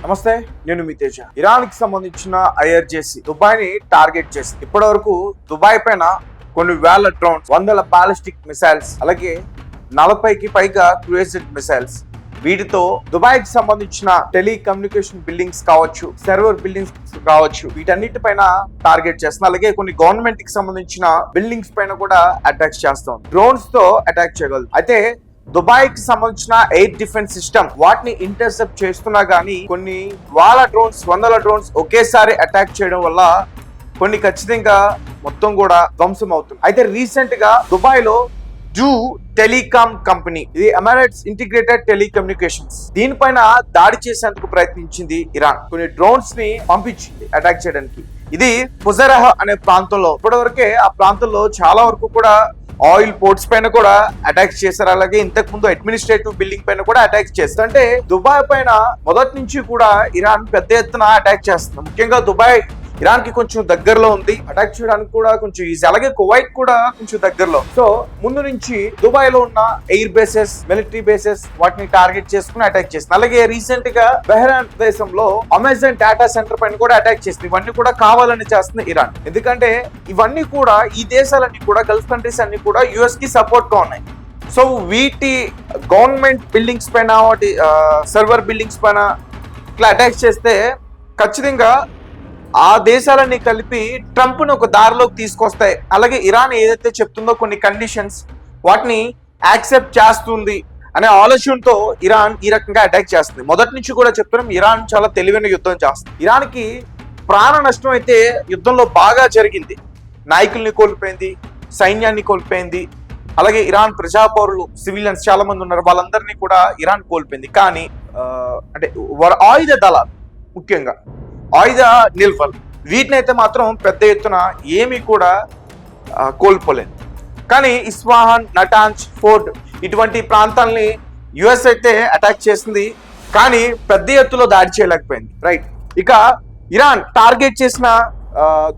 నమస్తే, నేను మీ తేజ. ఇరాన్ కి సంబంధించిన ఐఆర్జేసీ దుబాయ్ ని టార్గెట్ చేసింది. ఇప్పటి వరకు దుబాయ్ పైన కొన్ని వేల డ్రోన్స్, వందల బాలిస్టిక్ మిసైల్స్, అలాగే 40కి పైగా క్రూయిజర్ మిసైల్స్, వీటితో దుబాయ్ కి సంబంధించిన టెలికమ్యూనికేషన్ బిల్డింగ్స్ కావచ్చు, సర్వర్ బిల్డింగ్స్ కావచ్చు, వీటన్నిటిపైన టార్గెట్ చేస్తుంది. అలాగే కొన్ని గవర్నమెంట్ కి సంబంధించిన బిల్డింగ్స్ పైన కూడా అటాక్స్ చేస్తాం. డ్రోన్స్ తో అటాక్ చేయగలదు. అయితే దుబాయ్ కి సంబంధించిన ఎయిర్ డిఫెన్స్ సిస్టమ్ వాటిని ఇంటర్సెప్ట్ చేస్తున్నా గానీ కొన్ని వేల డ్రోన్స్, వందల డ్రోన్స్ ఒకేసారి అటాక్ చేయడం వల్ల కొన్ని ఖచ్చితంగా మొత్తం కూడా ధ్వంసం అవుతుంది. అయితే రీసెంట్ గా దుబాయ్ లో జూ టెలికామ్ కంపెనీ, ఇది ఎమిరేట్స్ ఇంటిగ్రేటెడ్ టెలికమ్యూనికేషన్స్, దీనిపైన దాడి చేసేందుకు ప్రయత్నించింది ఇరాన్. కొన్ని డ్రోన్స్ ని పంపించింది అటాక్ చేయడానికి. ఇది ఫుజరహ్ అనే ప్రాంతంలో, ఇప్పటివరకే ఆ ప్రాంతంలో చాలా వరకు కూడా ఆయిల్ పోర్ట్స్ పైన కూడా అటాక్స్ చేశారు. అలాగే ఇంతకు ముందు అడ్మినిస్ట్రేటివ్ బిల్డింగ్ పైన కూడా అటాక్స్ చేస్తారు. అంటే దుబాయ్ పైన మొదటి నుంచి కూడా ఇరాన్ పెద్ద ఎత్తున అటాక్ చేస్తుంది. ముఖ్యంగా దుబాయ్ ఇరాన్ కి కొంచెం దగ్గరలో ఉంది, అటాక్ చేయడానికి కూడా కొంచెం ఈజీ. అలాగే కువైట్ కూడా కొంచెం దగ్గరలో. సో ముందు నుంచి దుబాయ్ లో ఉన్న ఎయిర్ బేసెస్, మిలిటరీ బేసెస్, వాటిని టార్గెట్ చేసుకుని అటాక్ చేస్తుంది. అలాగే రీసెంట్ గా బెహ్రాన్ దేశంలో అమెజాన్ డేటా సెంటర్ పైన కూడా అటాక్ చేస్తుంది. ఇవన్నీ కూడా కావాలని చేస్తుంది ఇరాన్. ఎందుకంటే ఇవన్నీ కూడా, ఈ దేశాలన్నీ కూడా, గల్ఫ్ కంట్రీస్ అన్ని కూడా యుఎస్ కి సపోర్ట్ గా ఉన్నాయి. సో వీటి గవర్నమెంట్ బిల్డింగ్స్ పైన, వాటి సర్వర్ బిల్డింగ్స్ పైన ఇట్లా అటాక్ చేస్తే ఖచ్చితంగా ఆ దేశాలన్నీ కలిపి ట్రంప్ ను ఒక దారిలోకి తీసుకొస్తాయి. అలాగే ఇరాన్ ఏదైతే చెప్తుందో కొన్ని కండిషన్స్, వాటిని యాక్సెప్ట్ చేస్తుంది అనే ఆలోచనతో ఇరాన్ ఈ రకంగా అటాక్ చేస్తుంది. మొదటి నుంచి కూడా చెప్తున్నాం, ఇరాన్ చాలా తెలివైన యుద్ధం చేస్తుంది. ఇరాన్ కి ప్రాణ నష్టం అయితే యుద్ధంలో బాగా జరిగింది. నాయకుల్ని కోల్పోయింది, సైన్యాన్ని కోల్పోయింది. అలాగే ఇరాన్ ప్రజా పౌరులు, సివిలియన్స్ చాలా మంది ఉన్నారు, వాళ్ళందరినీ కూడా ఇరాన్ కోల్పోయింది. కానీ అంటే ఆయుధ దళాలు, ముఖ్యంగా ఆయుధ నిల్వలు, వీటినైతే మాత్రం పెద్ద ఎత్తున ఏమీ కూడా కోల్పోలేదు. కానీ ఇస్ఫహాన్, నటాంజ్, ఫోర్డ్ ఇటువంటి ప్రాంతాలని యుఎస్ అయితే అటాక్ చేసింది, కానీ పెద్ద ఎత్తులో దాడి చేయలేకపోయింది. రైట్. ఇక ఇరాన్ టార్గెట్ చేసిన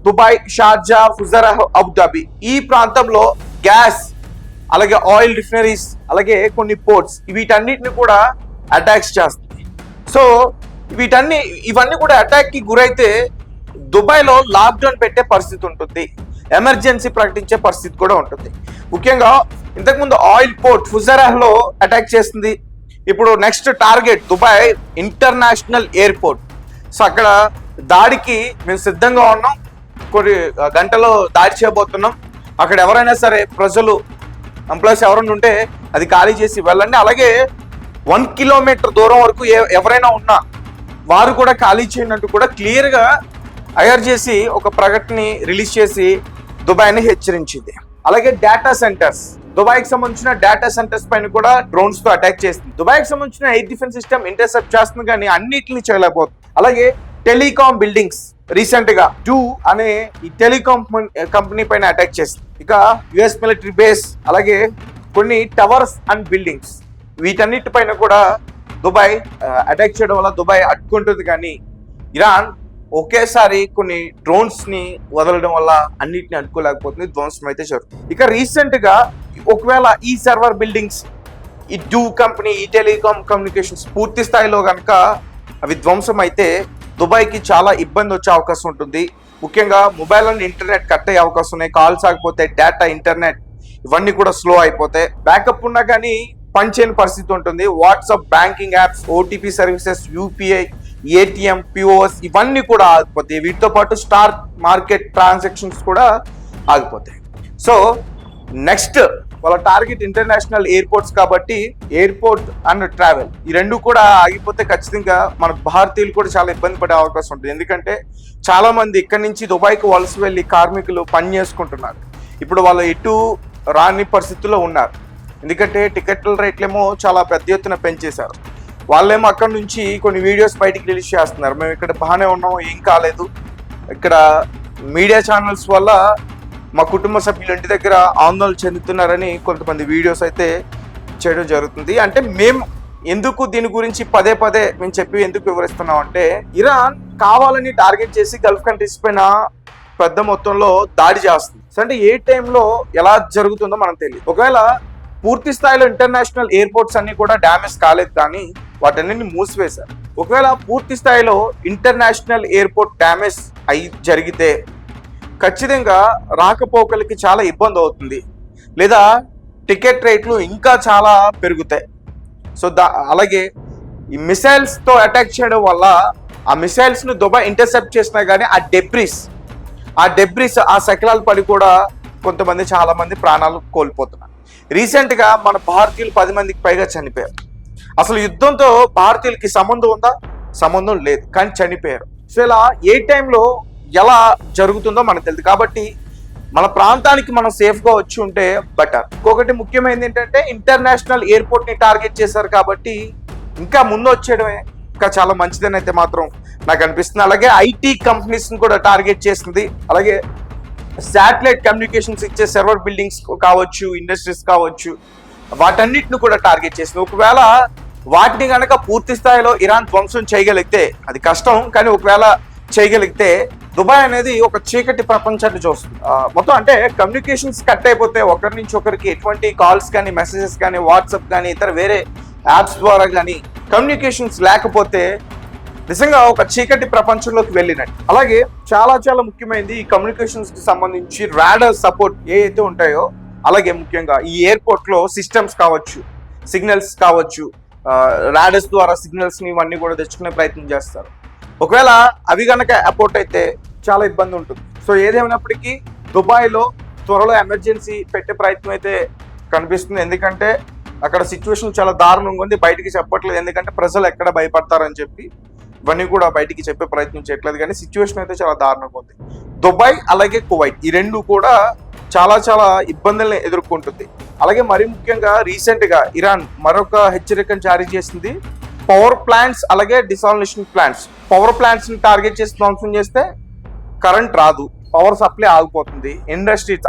దుబాయ్, షార్జా, ఫుజరహ్, అబుదాబి, ఈ ప్రాంతంలో గ్యాస్, అలాగే ఆయిల్ రిఫైనరీస్, అలాగే కొన్ని పోర్ట్స్, వీటన్నిటిని కూడా అటాక్స్ చేస్తుంది. సో ఇవన్నీ కూడా అటాక్ కి గురైతే దుబాయ్ లో లాక్డౌన్ పెట్టే పరిస్థితి ఉంటుంది, ఎమర్జెన్సీ ప్రకటించే పరిస్థితి కూడా ఉంటుంది. ముఖ్యంగా ఇంతకుముందు ఆయిల్ పోర్ట్ ఫుజరహ్ లో అటాక్ చేస్తుంది. ఇప్పుడు next target Dubai international airport. So అక్కడ దాడికి మేము సిద్ధంగా ఉన్నాం, కొన్ని గంటలో దాడి చేయబోతున్నాం. అక్కడ ఎవరైనా సరే ప్రజలు, ఎంప్లాయీస్ ఎవరైనా ఉంటే అది ఖాళీ చేసి వెళ్ళండి. అలాగే 1 కిలోమీటర్ దూరం వరకు ఎవరైనా ఉన్నా వారు కూడా ఖాళీ చేయనట్టు కూడా క్లియర్ గా ఐఆర్జేసీ ఒక ప్రకటన రిలీజ్ చేసి దుబాయ్ని హెచ్చరించింది. అలాగే డేటా సెంటర్స్, దుబాయ్కి సంబంధించిన డేటా సెంటర్స్ పైన కూడా డ్రోన్స్ తో అటాక్ చేస్తుంది. దుబాయ్కి సంబంధించిన ఎయిర్ డిఫెన్స్ సిస్టమ్ ఇంటర్సెప్ట్ చేస్తుంది, కానీ అన్నిటిని చేయలేకపోతుంది. అలాగే టెలికాం బిల్డింగ్స్, రీసెంట్ గా జూ అనే ఈ టెలికాం కంపెనీ పైన అటాక్ చేస్తుంది. ఇక యుఎస్ మిలిటరీ బేస్, అలాగే కొన్ని టవర్స్ అండ్ బిల్డింగ్స్, వీటన్నిటిపైన కూడా దుబాయ్ అటాక్ చేయడం వల్ల దుబాయ్ అడ్డుకుంటుంది. కానీ ఇరాన్ ఒకేసారి కొన్ని డ్రోన్స్ ని వదలడం వల్ల అన్నిటిని అడ్డుకోలేకపోతుంది, ధ్వంసం అయితే జరుగుతుంది. ఇక రీసెంట్ గా ఒకవేళ ఈ సర్వర్ బిల్డింగ్స్, ఈ జూ కంపెనీ, ఈ టెలికాం కమ్యూనికేషన్స్ పూర్తి స్థాయిలో కనుక అవి ధ్వంసం అయితే దుబాయ్కి చాలా ఇబ్బంది వచ్చే అవకాశం ఉంటుంది. ముఖ్యంగా మొబైల్ అండ్ ఇంటర్నెట్ కట్ అయ్యే అవకాశం ఉన్నాయి. కాల్స్ ఆగిపోతాయి, డేటా, ఇంటర్నెట్ ఇవన్నీ కూడా స్లో అయిపోతాయి. బ్యాకప్ ఉన్నా కానీ పనిచేయని పరిస్థితి ఉంటుంది. WhatsApp, banking apps, OTP services, UPI, ATM, POS ఇవన్నీ కూడా ఆగిపోతాయి. వీటితో పాటు స్టాక్ మార్కెట్ ట్రాన్సాక్షన్స్ కూడా ఆగిపోతాయి. సో నెక్స్ట్ వాళ్ళ టార్గెట్ ఇంటర్నేషనల్ ఎయిర్పోర్ట్స్ కాబట్టి ఎయిర్పోర్ట్ అండ్ ట్రావెల్, ఈ రెండు కూడా ఆగిపోతే ఖచ్చితంగా మన భారతీయులు కూడా చాలా ఇబ్బంది పడే అవకాశం ఉంటుంది. ఎందుకంటే చాలా మంది ఇక్కడి నుంచి దుబాయ్కి వలస వెళ్ళి కార్మికులు పని చేసుకుంటున్నారు. ఇప్పుడు వాళ్ళు ఎటు రాని పరిస్థితుల్లో ఉన్నారు. ఎందుకంటే టికెట్ల రేట్లేమో చాలా పెద్ద ఎత్తున పెంచేశారు. వాళ్ళేమో అక్కడ నుంచి కొన్ని వీడియోస్ బయటికి రిలీజ్ చేస్తున్నారు, మేము ఇక్కడ బాగానే ఉన్నాము, ఏం కాలేదు, ఇక్కడ మీడియా ఛానల్స్ వల్ల మా కుటుంబ సభ్యులు ఇంటి దగ్గర ఆందోళన చెందుతున్నారని కొంతమంది వీడియోస్ అయితే చేయడం జరుగుతుంది. అంటే మేము ఎందుకు దీని గురించి పదే పదే మేము చెప్పి ఎందుకు వివరిస్తున్నాం అంటే, ఇరాన్ కావాలని టార్గెట్ చేసి గల్ఫ్ కంట్రీస్ పైన పెద్ద మొత్తంలో దాడి చేస్తుంది. అంటే ఏ టైంలో ఎలా జరుగుతుందో మనకు తెలియదు. ఒకవేళ పూర్తి స్థాయిలో ఇంటర్నేషనల్ ఎయిర్పోర్ట్స్ అన్ని కూడా డ్యామేజ్ కాలేదు, కానీ వాటన్నిటిని మూసివేశారు. ఒకవేళ పూర్తి స్థాయిలో ఇంటర్నేషనల్ ఎయిర్పోర్ట్ డ్యామేజ్ అయి జరిగితే ఖచ్చితంగా రాకపోకలకి చాలా ఇబ్బంది అవుతుంది, లేదా టికెట్ రేట్లు ఇంకా చాలా పెరుగుతాయి. సో అలాగే ఈ మిసైల్స్తో అటాక్ చేయడం వల్ల ఆ మిసైల్స్ను దుబాయ్ ఇంటర్సెప్ట్ చేసినా కానీ ఆ డెబ్రిస్ ఆ శకలాలు పడి కూడా కొంతమంది చాలా మంది ప్రాణాలు కోల్పోతున్నారు. రీసెంట్గా మన భారతీయులు 10 మందికి పైగా చనిపోయారు. అసలు యుద్ధంతో భారతీయులకి సంబంధం ఉందా? సంబంధం లేదు, కానీ చనిపోయారు. సో ఇలా ఏ టైంలో ఎలా జరుగుతుందో మనకు తెలియదు. కాబట్టి మన ప్రాంతానికి మనం సేఫ్గా వచ్చి ఉంటే బెటర్. ఇంకొకటి ముఖ్యమైనది ఏంటంటే ఇంటర్నేషనల్ ఎయిర్పోర్ట్ని టార్గెట్ చేశారు కాబట్టి ఇంకా ముందు వచ్చేయడమే ఇంకా చాలా మంచిదని అయితే మాత్రం నాకు అనిపిస్తుంది. అలాగే ఐటీ కంపెనీస్ని కూడా టార్గెట్ చేస్తుంది. అలాగే శాటిలైట్ కమ్యూనికేషన్స్ ఇచ్చే సర్వర్ బిల్డింగ్స్ కావచ్చు, ఇండస్ట్రీస్ కావచ్చు, వాటన్నిటిని కూడా టార్గెట్ చేసింది. ఒకవేళ వాటిని కనుక పూర్తి స్థాయిలో ఇరాన్ ధ్వంసం చేయగలిగితే, అది కష్టం, కానీ ఒకవేళ చేయగలిగితే దుబాయ్ అనేది ఒక చీకటి ప్రపంచాన్ని చూస్తుంది. మొత్తం అంటే కమ్యూనికేషన్స్ కట్ అయిపోతే ఒకరి నుంచి ఒకరికి ఎటువంటి కాల్స్ కానీ, మెసేజెస్ కానీ, వాట్సాప్ కానీ, ఇతర వేరే యాప్స్ ద్వారా కానీ కమ్యూనికేషన్స్ లేకపోతే నిజంగా ఒక చీకటి ప్రపంచంలోకి వెళ్ళినట్టు. అలాగే చాలా చాలా ముఖ్యమైనది ఈ కమ్యూనికేషన్స్కి సంబంధించి రాడార్ సపోర్ట్ ఏవైతే ఉంటాయో, అలాగే ముఖ్యంగా ఈ ఎయిర్పోర్ట్లో సిస్టమ్స్ కావచ్చు, సిగ్నల్స్ కావచ్చు, రాడర్స్ ద్వారా సిగ్నల్స్ని ఇవన్నీ కూడా తెచ్చుకునే ప్రయత్నం చేస్తారు. ఒకవేళ అవి కనుక అపోర్ట్ అయితే చాలా ఇబ్బంది ఉంటుంది. సో ఏదేమైనప్పటికీ దుబాయ్లో త్వరలో ఎమర్జెన్సీ పెట్టే ప్రయత్నం అయితే కనిపిస్తుంది. ఎందుకంటే అక్కడ సిచ్యువేషన్ చాలా దారుణంగా ఉంది, బయటికి చెప్పట్లేదు. ఎందుకంటే ప్రజలు ఎక్కడ భయపడతారని చెప్పి ఇవన్నీ కూడా బయటికి చెప్పే ప్రయత్నం చేయట్లేదు, కానీ సిచ్యువేషన్ అయితే చాలా దారుణంగా ఉంది. దుబాయ్ అలాగే కువైట్ ఈ రెండు కూడా చాలా చాలా ఇబ్బందుల్ని ఎదుర్కొంటుంది. అలాగే మరీ ముఖ్యంగా రీసెంట్గా ఇరాన్ మరొక హెచ్చరికను జారీ చేసింది. పవర్ ప్లాంట్స్ అలాగే డిసాలినేషన్ ప్లాంట్స్, పవర్ ప్లాంట్స్ని టార్గెట్ చేసి ధ్వంసం చేస్తే కరెంట్ రాదు, పవర్ సప్లై ఆగిపోతుంది, ఇండస్ట్రీస్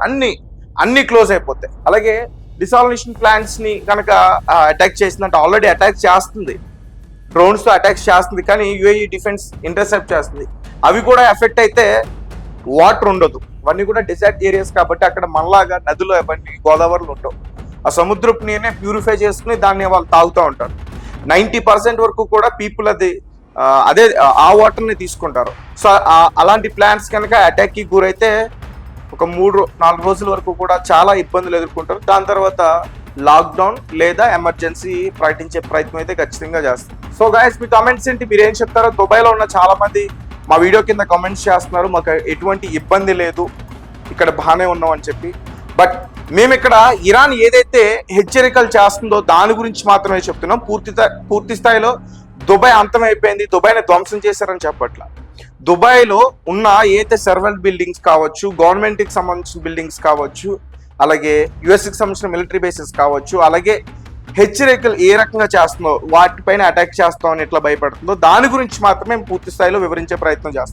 అన్ని క్లోజ్ అయిపోతాయి. అలాగే డిసాలినేషన్ ప్లాంట్స్ని కనుక అటాక్ చేసిందంటే ఆల్రెడీ అటాక్ చేస్తుంది, డ్రోన్స్తో అటాక్ చేస్తుంది, కానీ యుఏఈ డిఫెన్స్ ఇంటర్సెప్ట్ చేస్తుంది. అవి కూడా ఎఫెక్ట్ అయితే వాటర్ ఉండదు. అవన్నీ కూడా డెజర్ట్ ఏరియాస్ కాబట్టి అక్కడ మనలాగా నదులు అవన్నీ గోదావరిలో ఉండవు. ఆ సముద్రపు నీరునే ప్యూరిఫై చేసుకుని దాన్ని వాళ్ళు తాగుతూ ఉంటారు. 90% వరకు కూడా పీపుల్ అదే ఆ వాటర్ని తీసుకుంటారు. సో అలాంటి ప్లాంట్స్ కనుక అటాక్కి గురైతే ఒక 3-4 రోజుల వరకు కూడా చాలా ఇబ్బందులు ఎదుర్కొంటారు. దాని తర్వాత లాక్డౌన్ లేదా ఎమర్జెన్సీ ప్రకటించే ప్రయత్నం అయితే ఖచ్చితంగా చేస్తారు. సో గైస్, మీ కామెంట్స్ ఏంటి? మీరు ఏం చెప్తారో? దుబాయ్లో ఉన్న చాలా మంది మా వీడియో కింద కామెంట్స్ చేస్తున్నారు, మాకు ఎటువంటి ఇబ్బంది లేదు, ఇక్కడ బాగానే ఉన్నాం అని చెప్పి. బట్ మేము ఇక్కడ ఇరాన్ ఏదైతే హెచ్చరికలు చేస్తుందో దాని గురించి మాత్రమే చెప్తున్నాం. పూర్తి స్థాయిలో దుబాయ్ అంతమైపోయింది, దుబాయ్ని ధ్వంసం చేశారని చెప్పట్లా. దుబాయ్లో ఉన్న ఏదైతే సర్వర్ బిల్డింగ్స్ కావచ్చు, గవర్నమెంట్కి సంబంధించిన బిల్డింగ్స్ కావచ్చు, అలాగే యుఎస్కి సంబంధించిన మిలిటరీ బేసెస్ కావచ్చు, అలాగే హెచ్చరికలు ఏ రకంగా చేస్తుందో, వాటిపైన అటాక్ చేస్తామని ఎట్లా భయపడుతుందో దాని గురించి మాత్రమే పూర్తి స్థాయిలో వివరించే ప్రయత్నం చేస్తాం.